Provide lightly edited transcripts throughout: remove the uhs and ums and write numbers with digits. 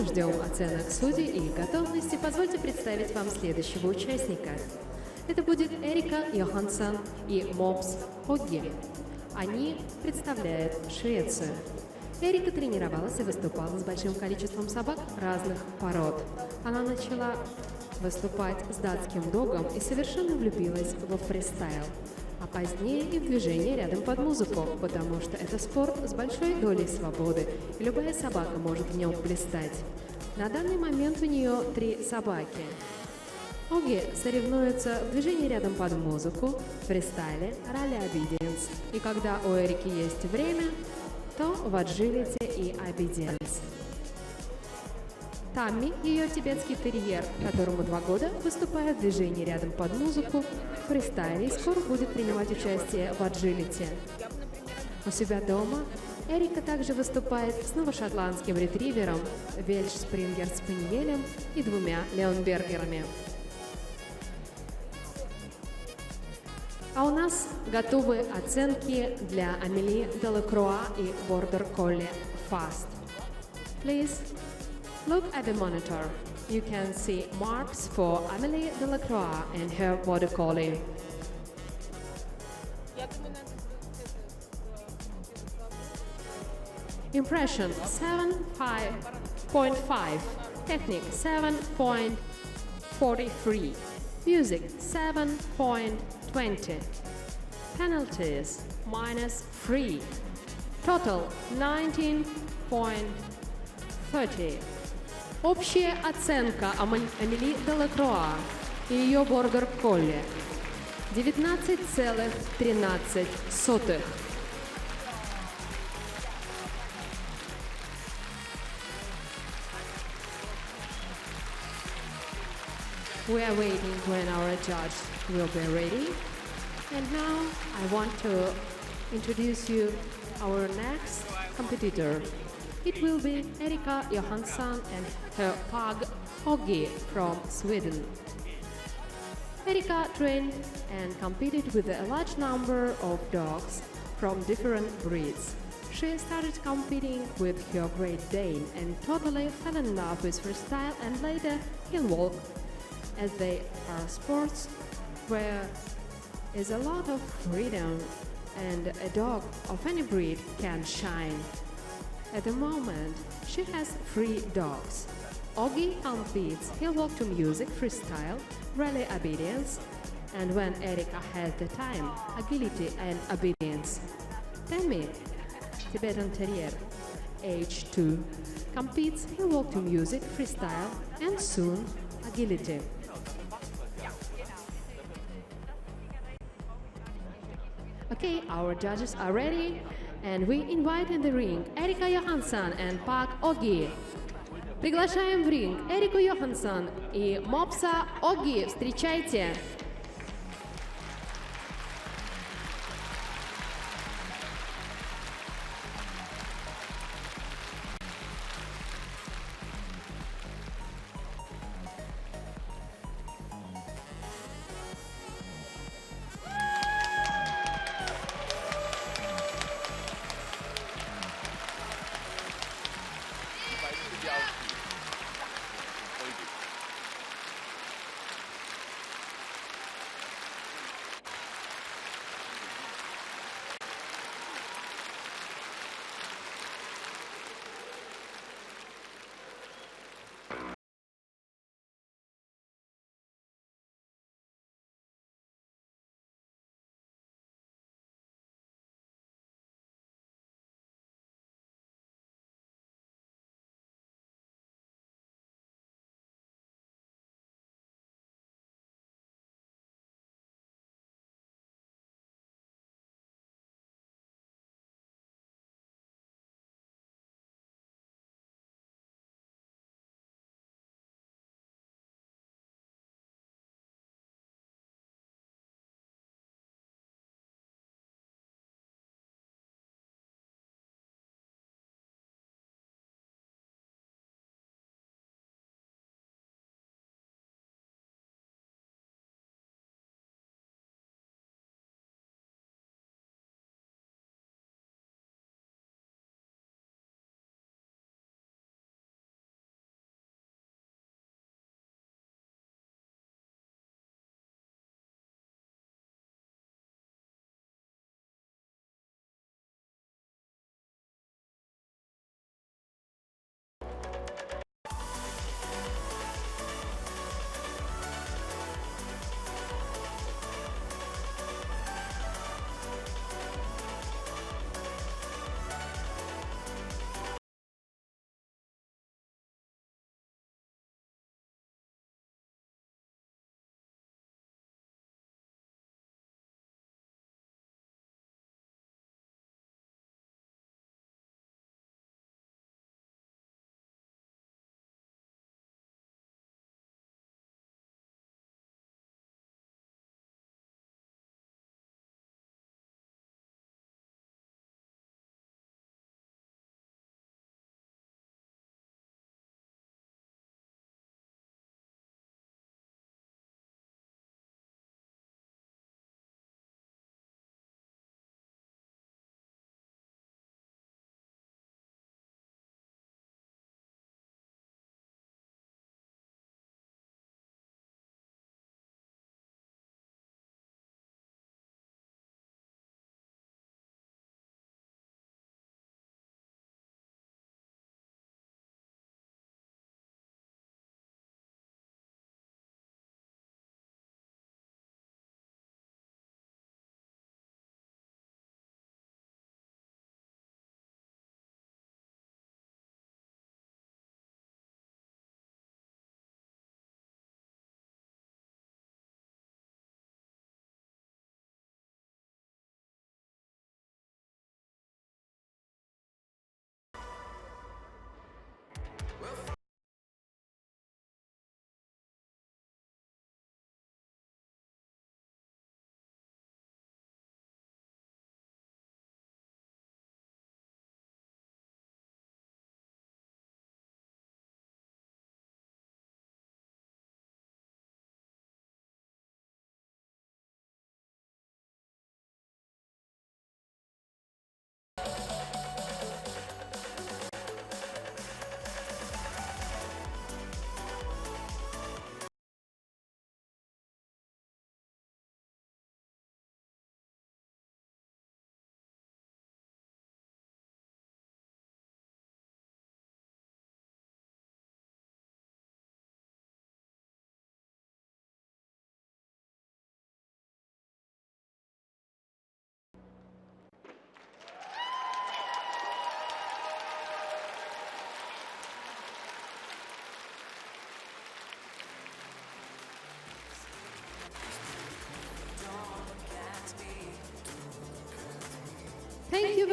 мы ждем оценок судей и их готовности, позвольте представить вам следующего участника. Это будет Эрика Йоханссон и Мопс Огги. Они представляют Швецию. Эрика тренировалась и выступала с большим количеством собак разных пород. Она начала выступать с датским догом и совершенно влюбилась во фристайл, а позднее и в движение рядом под музыку, потому что это спорт с большой долей свободы, и любая собака может в нем блистать. На данный момент у нее 3 собаки. Огги соревнуются в движении рядом под музыку, фристайле, ралли обидиенс. И когда у Эрики есть время, то в аджилите и обидиенс. Тамми, ее тибетский терьер, которому 2 года, выступает в движении рядом под музыку, в фристайле и скоро будет принимать участие в аджилите. У себя дома Эрика также выступает с новошотландским ретривером, вельш-спрингер-спаниелем и 2 леонбергерами. А у нас готовы оценки для Амели Делакруа и Бордер Колли Fast. Please look at the monitor. You can see marks for Amélie Delacroix and her Border Collie. Impression 7.5. Technique 7.43. Music 7.20. Penalties -3. Total 19.30. Общая оценка Амели Делакруа и ее бордер колли 19,13. We are waiting when our judge will be ready. And now I want to introduce you our next competitor. It will be Erika Johansson and her pug Oggi from Sweden. Erika trained and competed with a large number of dogs from different breeds. She started competing with her Great Dane and totally fell in love with freestyle and later hill walk, as they are sports where is a lot of freedom and a dog of any breed can shine. At the moment, she has 3 dogs. Oggi competes hill walk to music, freestyle, rally obedience, and when Erika has the time, agility and obedience. Tammy, Tibetan Terrier, age 2, competes hill walk to music, freestyle, and soon agility. Okay, our judges are ready, and we invite in the ring Erika Johansson and Pug Oggi. Приглашаем в ринг Эрику Йоханссон и Мопса Огги. Встречайте!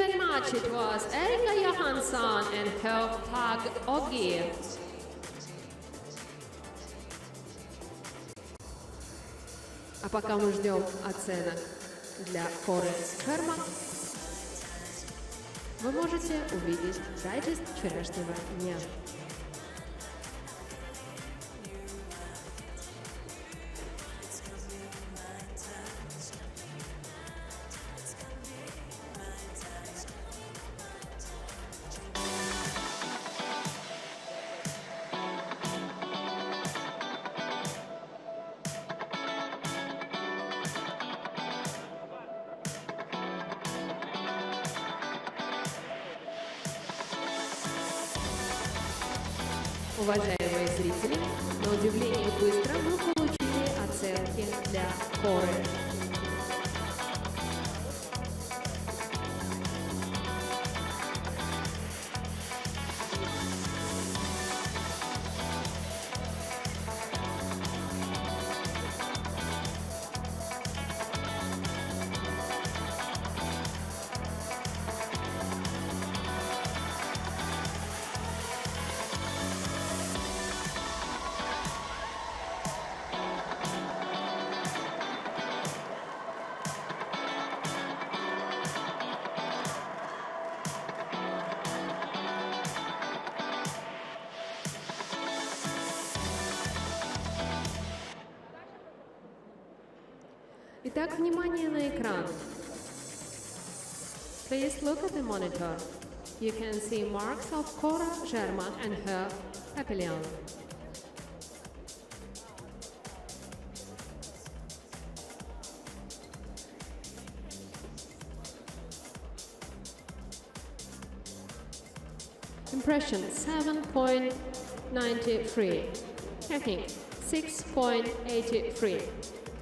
very much. It was Erika Johansson and her Tag Ogi. А пока мы ждем оценок для Коры Шермак, вы можете увидеть дайджест вчерашнего дня. Уважаемые зрители, на удивление быстро мы получили оценки для Коры. Итак, внимание на экран. Please look at the monitor. You can see marks of Cora Germak and her papillon. Impression 7.93. Technique 6.83.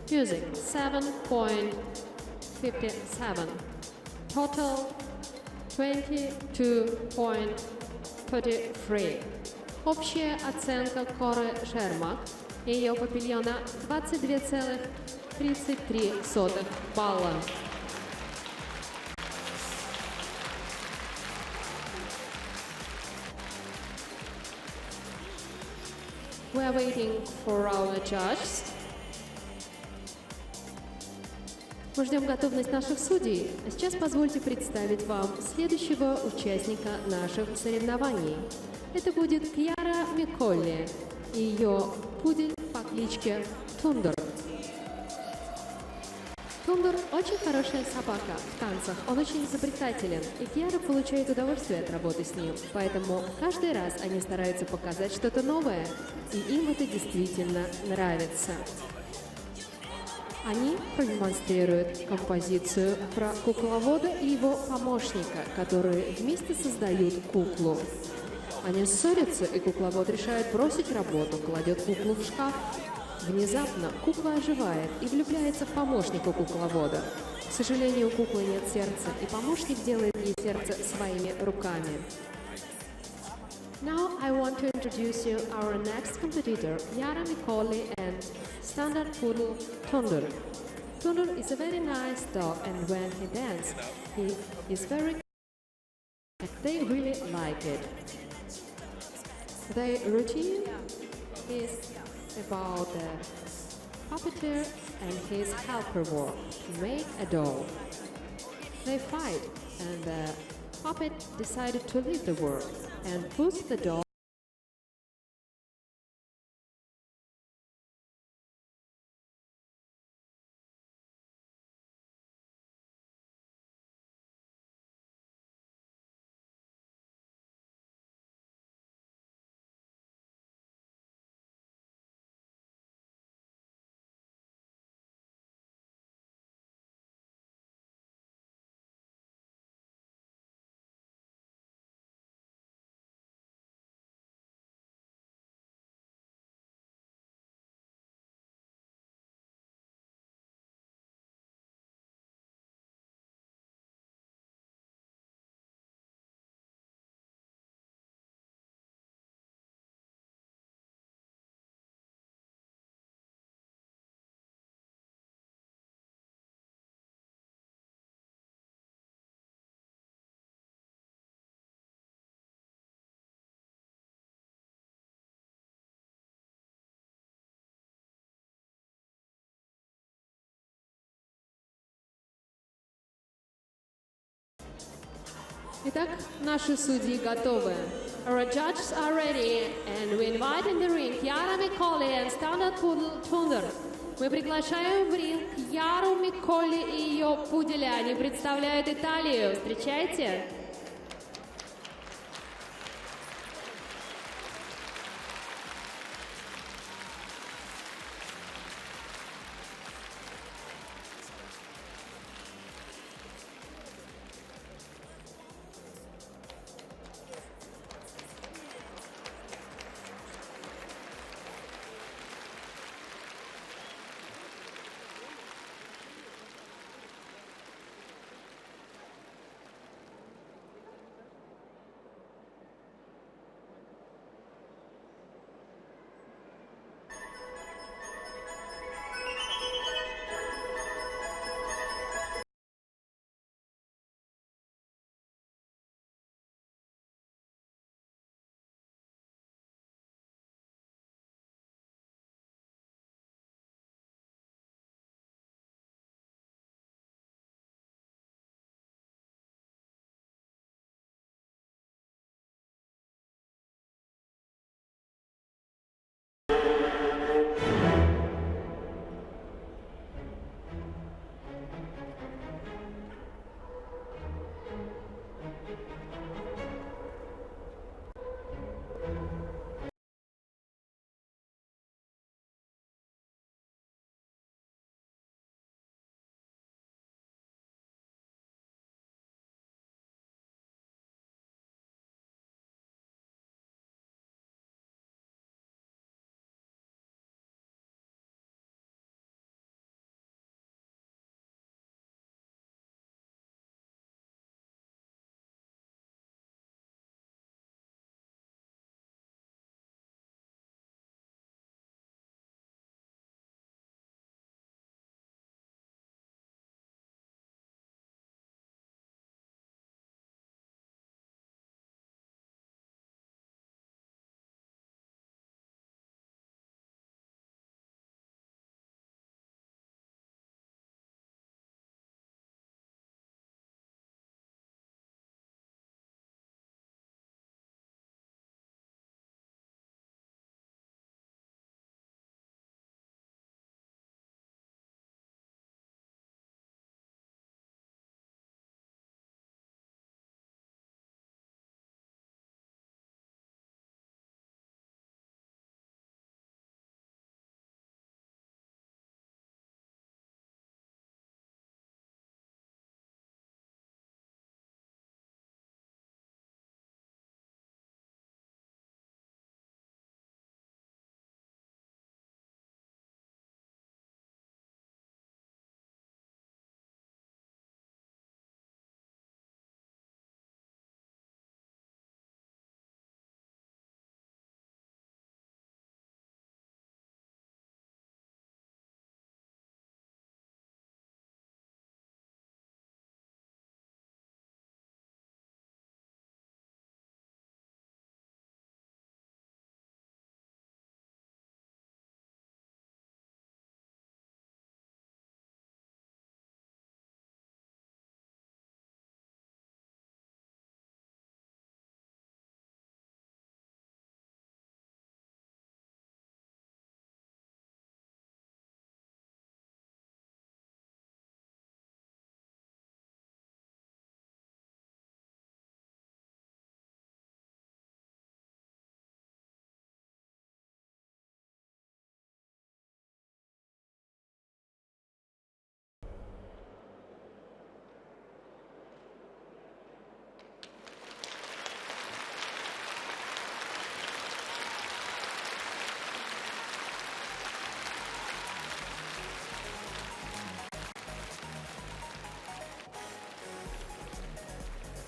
Music 7.57. Total 22.33. Общая оценка Коры Шермак и ее папильона 22,33 балла. We are waiting for our judges. Мы ждем готовность наших судей. А сейчас позвольте представить вам следующего участника наших соревнований. Это будет Кьяра Миколли и ее пудель по кличке Тундер. Тундер очень хорошая собака в танцах, он очень изобретателен, и Кьяра получает удовольствие от работы с ним. Поэтому каждый раз они стараются показать что-то новое, и им это действительно нравится. Они продемонстрируют композицию про кукловода и его помощника, которые вместе создают куклу. Они ссорятся, и кукловод решает бросить работу, кладет куклу в шкаф. Внезапно кукла оживает и влюбляется в помощника кукловода. К сожалению, у куклы нет сердца, и помощник делает ей сердце своими руками. Now I want to introduce you our next competitor, Yara Mikoli and Standard Poodle Tunder. Tunder is a very nice dog, and when he dances, he is very and they really like it. Their routine is about the puppeteer and his helper work to make a doll. They fight, and the puppet decided to leave the work and put the doll Итак, наши судьи готовы. Our judges are ready, and we invite in the ring Chiara Micoli and Standard Poodle Thunder. Мы приглашаем в ринг Яру Миколи и ее пуделя. Они представляют Италию. Встречайте!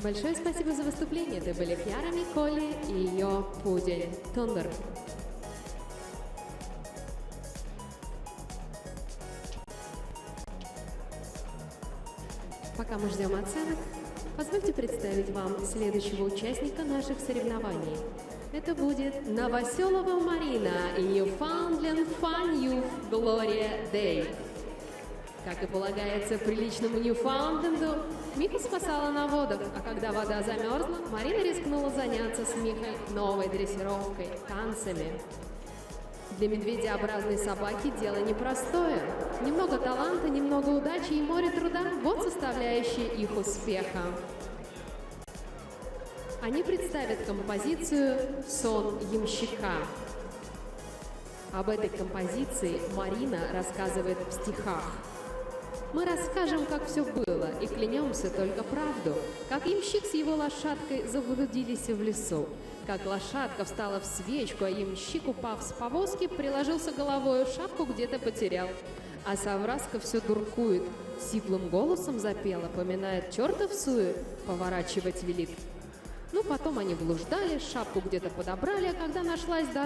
Большое спасибо за выступление. Это были Chiara Micoli и ее пудель Thunder. Пока мы ждем оценок, позвольте представить вам следующего участника наших соревнований. Это будет Новоселова Марина и Newfoundland Fun Youth Gloria Day. Как и полагается приличному Ньюфаундленду, Миха спасала наводов, а когда вода замерзла, Марина рискнула заняться с Михой новой дрессировкой – танцами. Для медведеобразной собаки дело непростое. Немного таланта, немного удачи и море труда – вот составляющие их успеха. Они представят композицию «Сон ямщика». Об этой композиции Марина рассказывает в стихах. Мы расскажем, как все было, и клянемся только правду, как ямщик с его лошадкой заблудились в лесу, как лошадка встала в свечку, а ямщик, упав с повозки, приложился головой, шапку где-то потерял. А совраска все дуркует, сиплым голосом запела, поминает чертов сует, поворачивать велит. Ну, потом они блуждали, шапку где-то подобрали, а когда нашлась дорога,